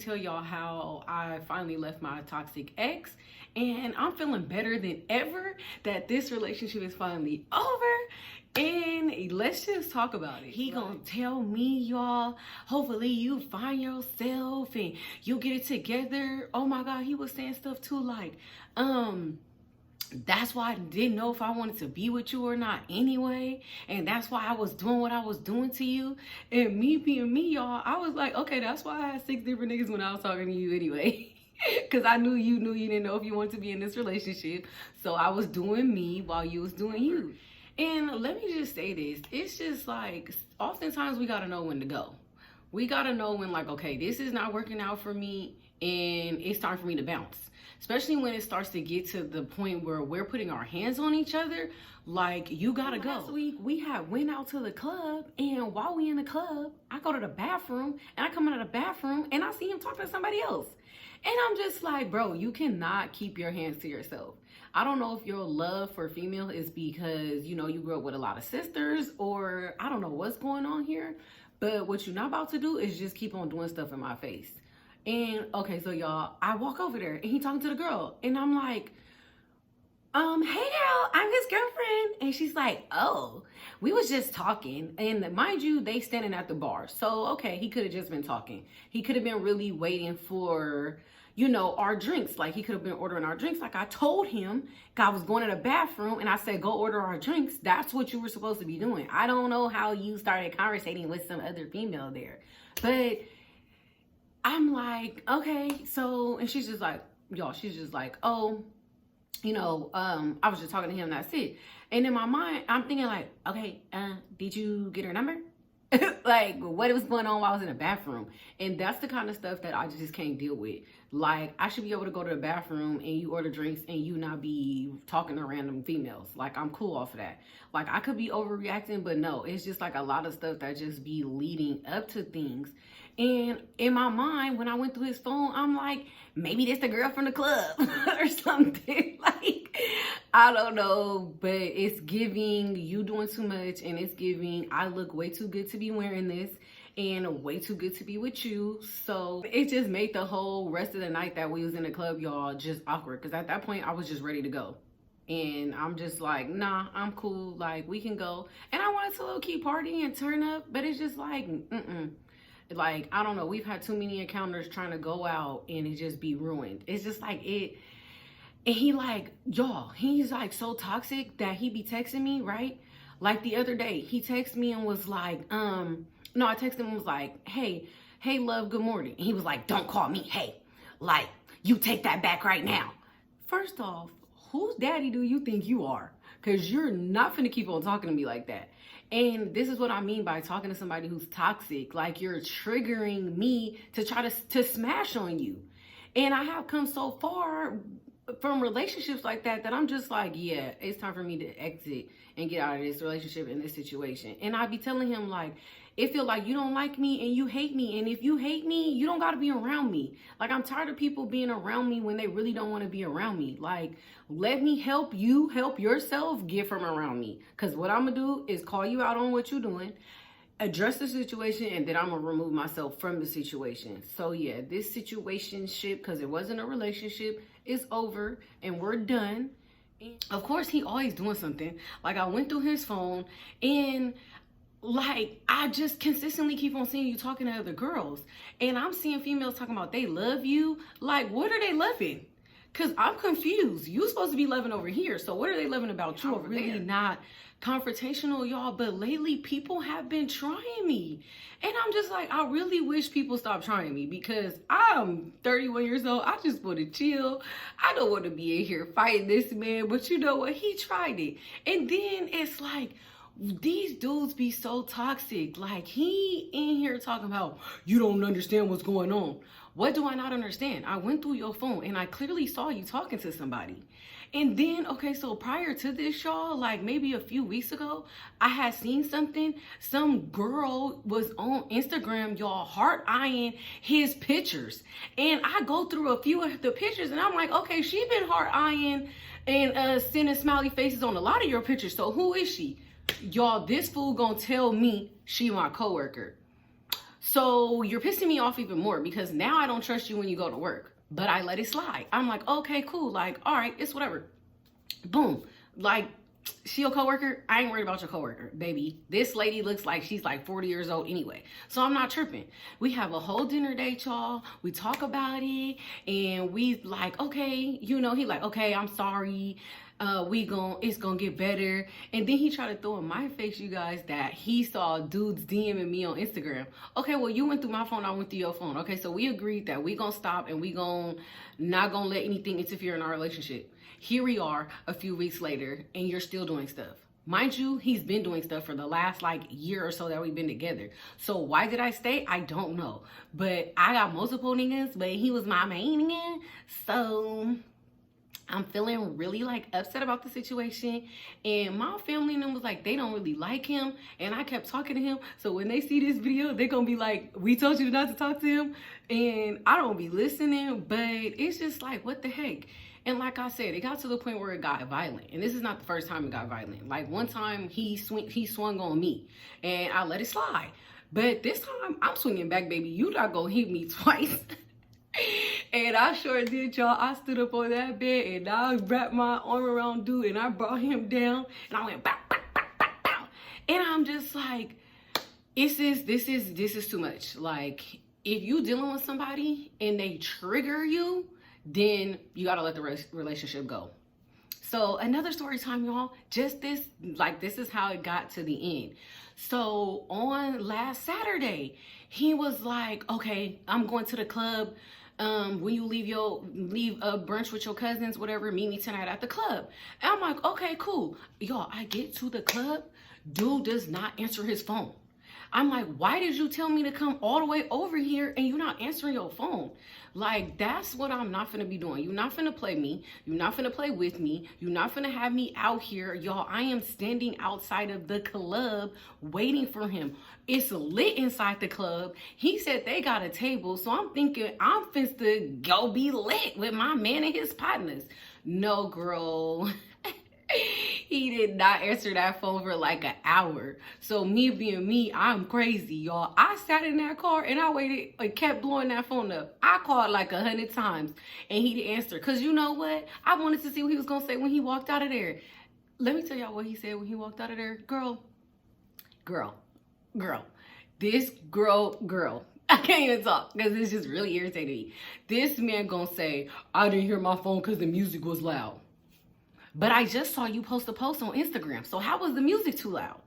tell y'all how I finally left my toxic ex, and I'm feeling better than ever that this relationship is finally over. And let's just talk about it. He gonna tell me, y'all, hopefully you find yourself and you get it together. Oh my God, he was saying stuff too like, that's why I didn't know if I wanted to be with you or not anyway. And that's why I was doing what I was doing to you. And me being me, y'all, I was like, okay, that's why I had 6 different niggas when I was talking to you anyway. Because I knew you didn't know if you wanted to be in this relationship. So I was doing me while you was doing you. And let me just say this. It's just like, oftentimes we got to know when to go. We got to know when, like, okay, this is not working out for me and it's time for me to bounce. Especially when it starts to get to the point where we're putting our hands on each other. Like, you gotta go. Last week, we had went out to the club, and while we in the club, I go to the bathroom, and I come out of the bathroom, and I see him talking to somebody else. And I'm just like, bro, you cannot keep your hands to yourself. I don't know if your love for female is because, you know, you grew up with a lot of sisters, or I don't know what's going on here. But what you're not about to do is just keep on doing stuff in my face. And okay, so y'all, I walk over there and he talking to the girl and I'm like, hey girl, I'm his girlfriend. And she's like, oh, we was just talking. And mind you, they standing at the bar. So, okay, he could have just been talking. He could have been really waiting for, you know, our drinks. Like, he could have been ordering our drinks. Like I told him, I was going to the bathroom and I said, go order our drinks. That's what you were supposed to be doing. I don't know how you started conversating with some other female there, but I'm like, okay, so, and she's just like, y'all, she's just like, oh, you know, I was just talking to him, that's it. And in my mind, I'm thinking like, okay, did you get her number? Like, what was going on while I was in the bathroom? And that's the kind of stuff that I just can't deal with. Like, I should be able to go to the bathroom and you order drinks and you not be talking to random females. Like, I'm cool off of that. Like, I could be overreacting, but no, it's just like a lot of stuff that just be leading up to things. And in my mind, when I went through his phone, I'm like, maybe that's the girl from the club or something. Like, I don't know, but it's giving you doing too much, and it's giving I look way too good to be wearing this and way too good to be with you. So it just made the whole rest of the night that we was in the club, y'all, just awkward. Because at that point, I was just ready to go. And I'm just like, nah, I'm cool. Like, we can go. And I wanted to low-key party and turn up, but it's just like, like, I don't know, we've had too many encounters trying to go out and it just be ruined. It's just like it. And he like, y'all, he's like so toxic that he be texting me, right? Like the other day, he texted me and was like, no, I texted him and was like, hey, love, good morning. And he was like, don't call me, hey, like, you take that back right now. First off, whose daddy do you think you are? Because you're not finna keep on talking to me like that. And this is what I mean by talking to somebody who's toxic. Like, you're triggering me to try to smash on you. And I have come so far from relationships like that I'm just like, yeah, it's time for me to exit and get out of this relationship and this situation. And I be telling him, like, it feel like you don't like me and you hate me. And if you hate me, you don't got to be around me. Like, I'm tired of people being around me when they really don't want to be around me. Like, let me help you help yourself get from around me. Because what I'm going to do is call you out on what you're doing, address the situation, and then I'm going to remove myself from the situation. So, yeah, this situationship, because it wasn't a relationship, is over and we're done. And of course, he always doing something. Like, I went through his phone and like, I just consistently keep on seeing you talking to other girls. And I'm seeing females talking about they love you. Like, what are they loving? Because I'm confused. You supposed to be loving over here. So what are they loving about you over there? Really not confrontational, y'all. But lately, people have been trying me. And I'm just like, I really wish people stop trying me. Because I'm 31 years old. I just want to chill. I don't want to be in here fighting this man. But you know what? He tried it. And then it's like, these dudes be so toxic. Like, he in here talking about, you don't understand what's going on. What do I not understand? I went through your phone and I clearly saw you talking to somebody. And then, okay, so prior to this, y'all, like maybe a few weeks ago, I had seen something. Some girl was on Instagram, y'all, heart-eyeing his pictures. And I go through a few of the pictures and I'm like, okay, she been heart-eyeing and sending smiley faces on a lot of your pictures. So who is she? Y'all, this fool gonna tell me she my coworker. So you're pissing me off even more because now I don't trust you when you go to work, but I let it slide. I'm like, okay, cool. Like, all right, it's whatever. Boom. Like, she your coworker? I ain't worried about your coworker, baby. This lady looks like she's like 40 years old anyway. So I'm not tripping. We have a whole dinner date, y'all. We talk about it and we like, okay, you know, he like, okay, I'm sorry. It's gonna get better. And then he tried to throw in my face, you guys, that he saw dudes DMing me on Instagram. Okay, well, you went through my phone, I went through your phone. Okay, so we agreed that we gonna stop and we not gonna let anything interfere in our relationship. Here we are a few weeks later and you're still doing stuff. Mind you, he's been doing stuff for the last like year or so that we've been together. So why did I stay? I don't know. But I got multiple niggas, but he was my main nigga. So I'm feeling really like upset about the situation. And my family and them was like, they don't really like him. And I kept talking to him. So when they see this video, they're gonna be like, we told you not to talk to him. And I don't be listening, but it's just like, what the heck? And like I said, it got to the point where it got violent. And this is not the first time it got violent. Like one time he swung on me and I let it slide. But this time I'm swinging back, baby. You not gonna hit me twice. And I sure did, y'all. I stood up on that bed and I wrapped my arm around dude and I brought him down and I went bow, bow, bow, bow, bow. And I'm just like, this is too much. Like, if you dealing with somebody and they trigger you, then you gotta let the relationship go. So another story time, y'all. Just this is how it got to the end. So on last Saturday, he was like, okay, I'm going to the club. When you leave a brunch with your cousins, whatever, meet me tonight at the club. And I'm like, okay, cool. Y'all, I get to the club, dude does not answer his phone. I'm like, why did you tell me to come all the way over here and you're not answering your phone? Like, that's what I'm not finna be doing. You're not finna play me. You're not finna play with me. You're not finna have me out here. Y'all, I am standing outside of the club waiting for him. It's lit inside the club. He said they got a table. So I'm thinking I'm finna go be lit with my man and his partners. No, girl. He did not answer that phone for like an hour. So me being me, I'm crazy, y'all. I sat in that car and I waited and kept blowing that phone up. I called like 100 times and he didn't answer. Cause you know what? I wanted to see what he was gonna say when he walked out of there. Let me tell y'all what he said when he walked out of there. Girl. This girl. I can't even talk because it's just really irritating me. This man gonna say, I didn't hear my phone because the music was loud. But I just saw you post a post on Instagram. So how was the music too loud?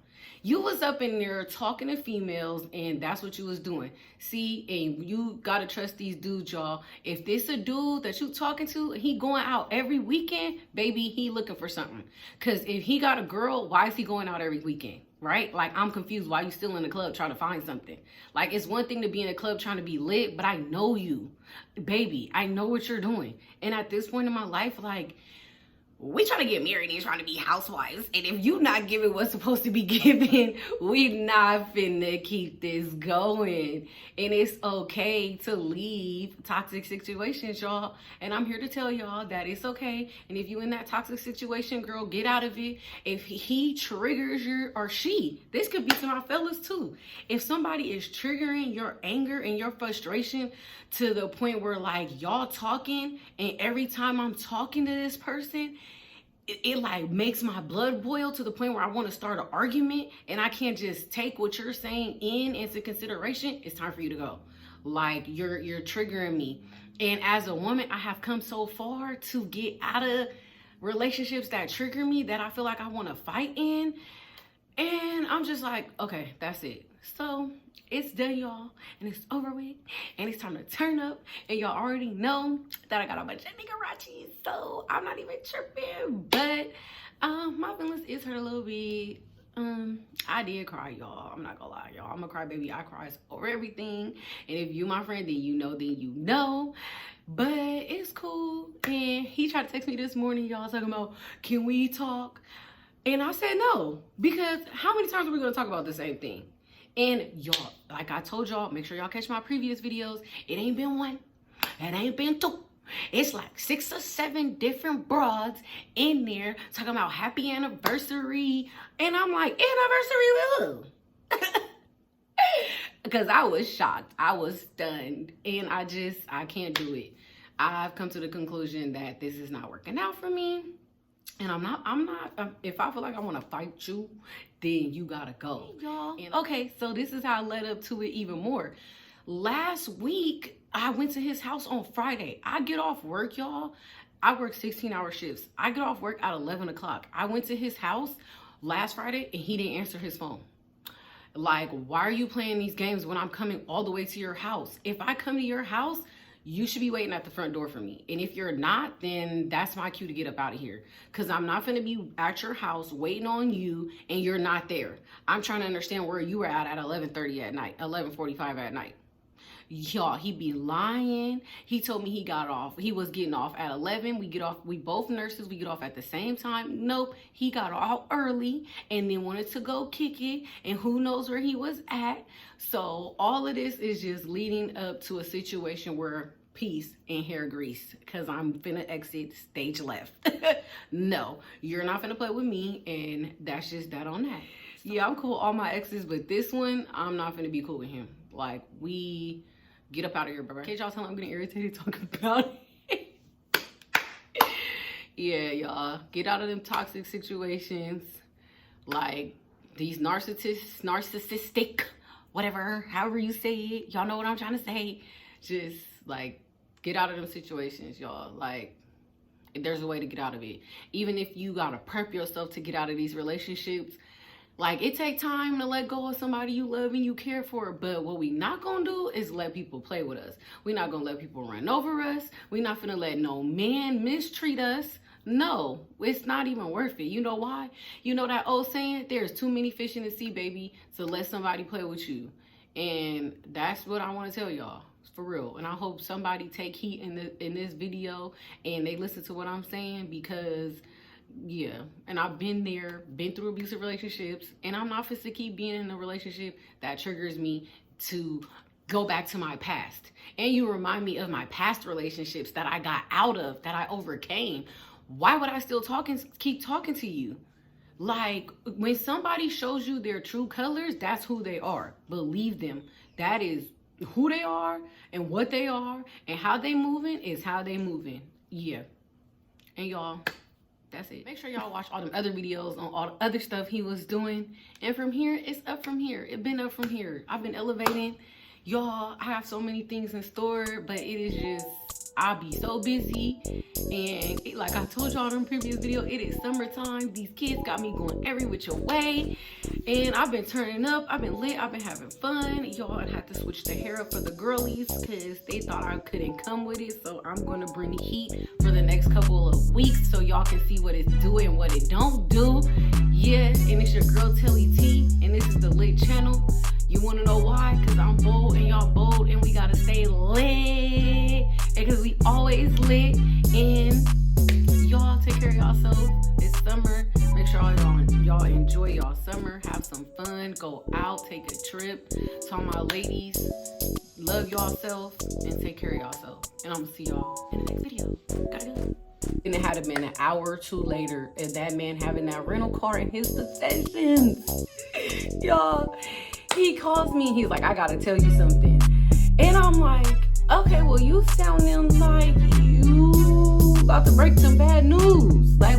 You was up in there talking to females and that's what you was doing. See, and you gotta trust these dudes, y'all. If this a dude that you talking to and he going out every weekend, baby, he looking for something. Cause if he got a girl, why is he going out every weekend? Right? Like, I'm confused why you still in the club trying to find something. Like, it's one thing to be in a club trying to be lit, but I know you. Baby, I know what you're doing. And at this point in my life, like, we trying to get married and trying to be housewives. And if you not giving what's supposed to be given, we not finna keep this going. And it's okay to leave toxic situations, y'all. And I'm here to tell y'all that it's okay. And if you in that toxic situation, girl, get out of it. If he triggers your, or she, this could be to my fellas too. If somebody is triggering your anger and your frustration to the point where like y'all talking and every time I'm talking to this person, it like makes my blood boil to the point where I want to start an argument and I can't just take what you're saying into consideration, it's time for you to go. Like, you're triggering me. And as a woman, I have come so far to get out of relationships that trigger me that I feel like I want to fight in. And I'm just like, okay, that's it. So it's done, y'all, and it's over with, and it's time to turn up, and y'all already know that I got a bunch of niggerachis, so I'm not even tripping, but my feelings is hurt a little bit. I did cry, y'all. I'm not gonna lie, y'all. I'm a crybaby. I cry over everything, and if you my friend, then you know, but it's cool. And he tried to text me this morning, y'all, talking about, can we talk? And I said no, because how many times are we gonna talk about the same thing? And y'all, like I told y'all, make sure y'all catch my previous videos. It ain't been one, it ain't been two. It's like 6 or 7 different broads in there talking about happy anniversary. And I'm like, anniversary with who? because I was shocked. I was stunned, and I can't do it. I've come to the conclusion that this is not working out for me. And I'm not, if I feel like I want to fight you, then you gotta go, y'all. Okay, so this is how I led up to it even more. Last week, I went to his house on Friday. I get off work, y'all. I work 16-hour shifts. I get off work at 11 o'clock. I went to his house last Friday and he didn't answer his phone. Like, why are you playing these games when I'm coming all the way to your house? If I come to your house, you should be waiting at the front door for me. And if you're not, then that's my cue to get up out of here. Because I'm not going to be at your house waiting on you and you're not there. I'm trying to understand where you were at 11:30 at night, 11:45 at night. Y'all, he be lying. He told me he was getting off at 11. We both nurses, we get off at the same time. Nope, he got off early and then wanted to go kick it, and who knows where he was at. So all of this is just leading up to a situation where peace and hair grease, because I'm finna exit stage left. No, you're not finna play with me, and that's just that on that. Yeah, I'm cool with all my exes, but this one, I'm not finna be cool with him. Like, we get up out of here, bro. Can't y'all tell I'm getting irritated talking about it? Yeah, y'all, get out of them toxic situations. Like, these narcissistic, whatever, however you say it. Y'all know what I'm trying to say. Just, like, get out of them situations, y'all. Like, there's a way to get out of it. Even if you gotta prep yourself to get out of these relationships, like, it takes time to let go of somebody you love and you care for. But what we not gonna do is let people play with us. We're not gonna let people run over us. We're not gonna let no man mistreat us. No, it's not even worth it. You know why? You know that old saying, there's too many fish in the sea, baby, to let somebody play with you. And that's what I want to tell y'all, for real. And I hope somebody take heat in this video and they listen to what I'm saying, because yeah, and I've been there, been through abusive relationships, and I'm not fit to keep being in a relationship that triggers me to go back to my past. And you remind me of my past relationships that I got out of, that I overcame. Why would I still keep talking to you? Like, when somebody shows you their true colors, that's who they are. Believe them. That is who they are, and what they are, and how they moving is how they moving. Yeah. And y'all, that's it. Make sure y'all watch all them other videos on all the other stuff he was doing. And from here, it's up from here. It's been up from here. I've been elevating. Y'all, I have so many things in store, but it is just, I'll be so busy. And like I told y'all in the previous video, it is summertime. These kids got me going every which way. And I've been turning up. I've been lit. I've been having fun. Y'all, I had to switch the hair up for the girlies because they thought I couldn't come with it. So I'm going to bring heat for the next couple of weeks so y'all can see what it's doing and what it don't do. Yeah, and it's your girl Telly T, and this is the Lit channel. You want to know why? Because I'm bold and y'all bold, and we got to stay lit. Because we always lit. And y'all take care of yourselves. It's summer. Make sure y'all enjoy y'all summer. Have some fun. Go out. Take a trip. To all my ladies, love yourself and take care of yourself. And I'm going to see y'all in the next video. Gotta go. And it had been an hour or two later, and that man having that rental car in his possessions. Y'all, he calls me and he's like, I gotta tell you something. And I'm like, okay, well, you sounding like you about to break some bad news. Like,